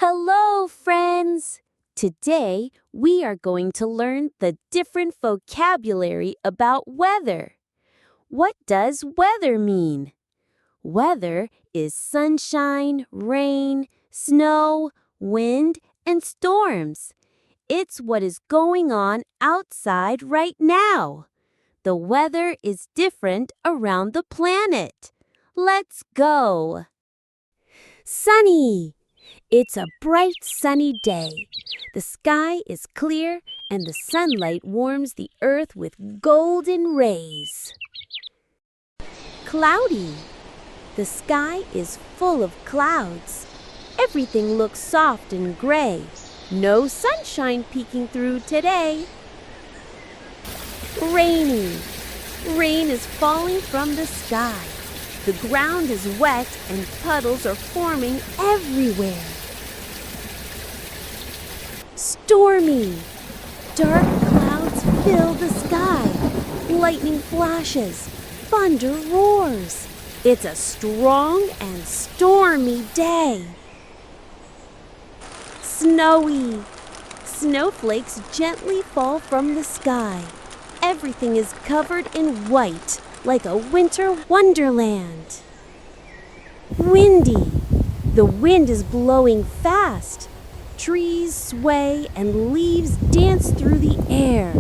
Hello, friends! Today, we are going to learn the different vocabulary about weather. What does weather mean? Weather is sunshine, rain, snow, wind, and storms. It's what is going on outside right now. The weather is different around the planet. Let's go! Sunny! It's a bright sunny day. The sky is clear and the sunlight warms the earth with golden rays. Cloudy. The sky is full of clouds. Everything looks soft and gray. No sunshine peeking through today. Rainy. Rain is falling from the sky. The ground is wet and puddles are forming everywhere. Stormy. Dark clouds fill the sky. Lightning flashes. Thunder roars. It's a strong and stormy day. Snowy. Snowflakes gently fall from the sky. Everything is covered in white, like a winter wonderland. Windy. The wind is blowing fast. Trees sway and leaves dance through the air.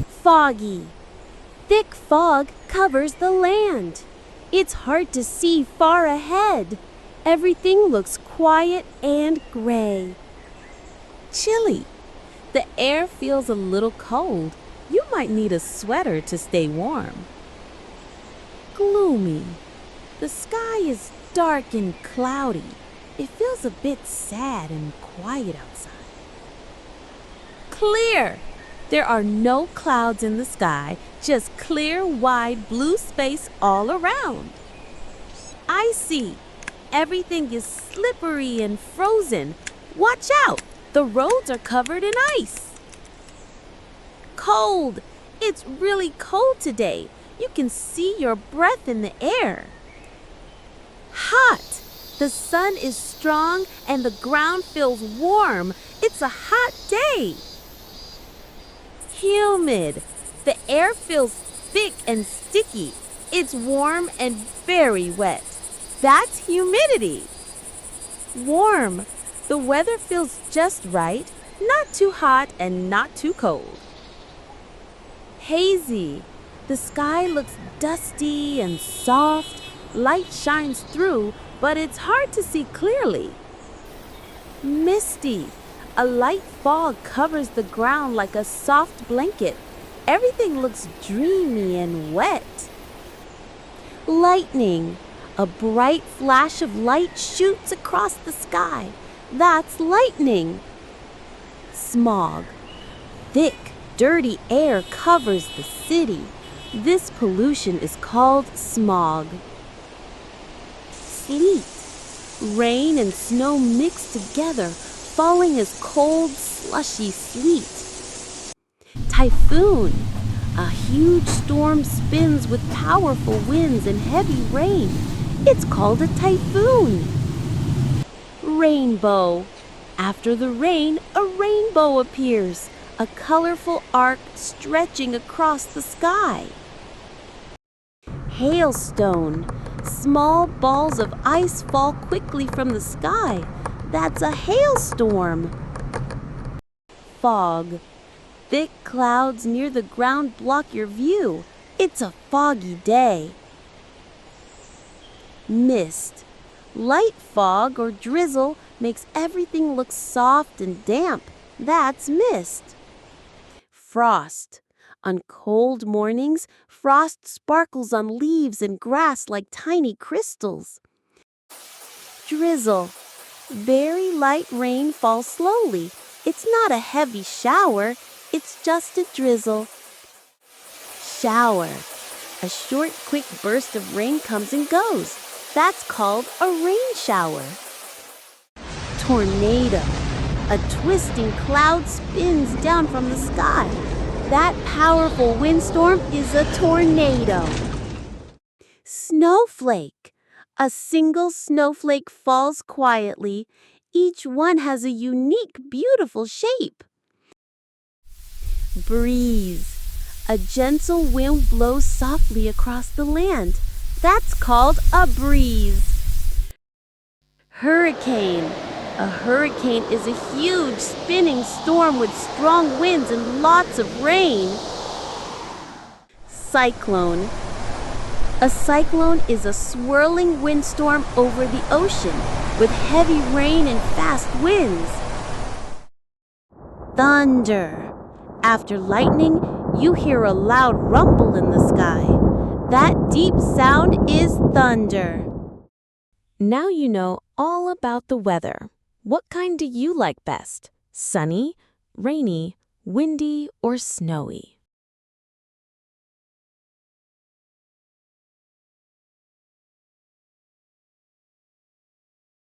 Foggy. Thick fog covers the land. It's hard to see far ahead. Everything looks quiet and gray. Chilly. The air feels a little cold. You might need a sweater to stay warm. Gloomy. The sky is dark and cloudy. It feels a bit sad and quiet outside. Clear. There are no clouds in the sky, just clear, wide blue space all around. Icy. Everything is slippery and frozen. Watch out. The roads are covered in ice. Cold. It's really cold today. You can see your breath in the air. Hot. The sun is strong and the ground feels warm. It's a hot day. Humid. The air feels thick and sticky. It's warm and very wet. That's humidity. Warm. The weather feels just right, not too hot and not too cold. Hazy. The sky looks dusty and soft. Light shines through, but it's hard to see clearly. Misty. A light fog covers the ground like a soft blanket. Everything looks dreamy and wet. Lightning. A bright flash of light shoots across the sky. That's lightning. Smog. Thick, dirty air covers the city. This pollution is called smog. Sleet. Rain and snow mix together, falling as cold, slushy sleet. Typhoon. A huge storm spins with powerful winds and heavy rain. It's called a typhoon. Rainbow. After the rain, a rainbow appears, a colorful arc stretching across the sky. Hailstone. Small balls of ice fall quickly from the sky. That's a hailstorm. Fog. Thick clouds near the ground block your view. It's a foggy day. Mist. Light fog or drizzle makes everything look soft and damp. That's mist. Frost. On cold mornings, frost sparkles on leaves and grass like tiny crystals. Drizzle. Very light rain falls slowly. It's not a heavy shower. It's just a drizzle. Shower. A short, quick burst of rain comes and goes. That's called a rain shower. Tornado. A twisting cloud spins down from the sky. That powerful windstorm is a tornado. Snowflake. A single snowflake falls quietly. Each one has a unique, beautiful shape. Breeze. A gentle wind blows softly across the land. That's called a breeze. Hurricane. A hurricane is a huge spinning storm with strong winds and lots of rain. Cyclone. A cyclone is a swirling windstorm over the ocean with heavy rain and fast winds. Thunder. After lightning, you hear a loud rumble in the sky. That deep sound is thunder. Now you know all about the weather. What kind do you like best? Sunny, rainy, windy, or snowy?